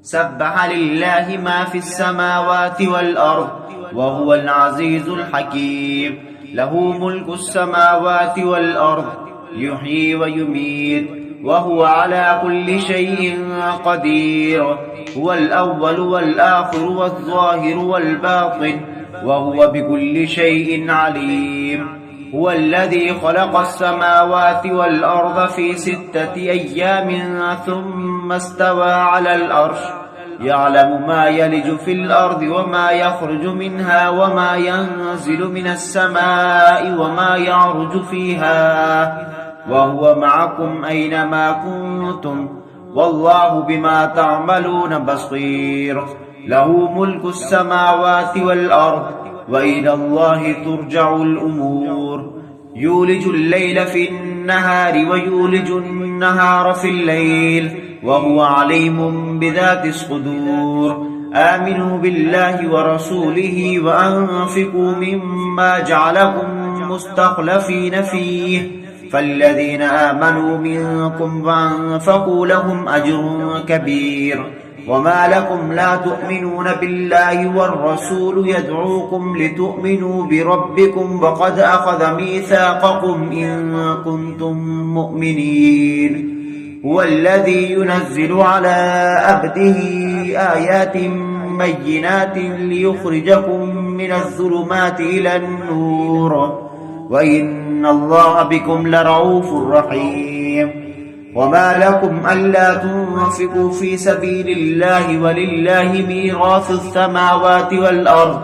سبح لله ما في السماوات والأرض وهو العزيز الحكيم. له ملك السماوات والأرض يحيي ويميت وهو على كل شيء قدير. هو الأول والآخر والظاهر والباطن وهو بكل شيء عليم. هو الذي خلق السماوات والأرض في 6 أيام ثم استوى على العرش يعلم ما يلج في الأرض وما يخرج منها وما ينزل من السماء وما يعرج فيها وهو معكم أينما كنتم والله بما تعملون بصير. له ملك السماوات والأرض وإلى الله ترجع الأمور. يولج الليل في النهار ويولج النهار في الليل وهو عليم بذات الصدور. آمنوا بالله ورسوله وأنفقوا مما جعلكم مستخلفين فيه فالذين آمنوا منكم وأنفقوا لهم أجر كبير. وما لكم لا تؤمنون بالله والرسول يدعوكم لتؤمنوا بربكم وقد أخذ ميثاقكم إن كنتم مؤمنين. هو الذي ينزل على عبده آيات بينات ليخرجكم من الظلمات إلى النور وإن الله بكم لرؤوف رحيم. وما لكم ألا تنفقوا في سبيل الله ولله ميراث السماوات والأرض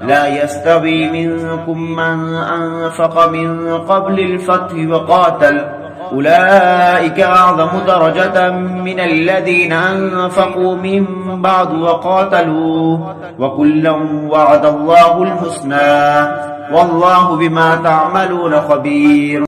لا يستوي منكم من أنفق من قبل الفتح وقاتل أولئك أعظم درجة من الذين أنفقوا من بعد وقاتلوا وكلا وعد الله الحسنى والله بما تعملون خبير.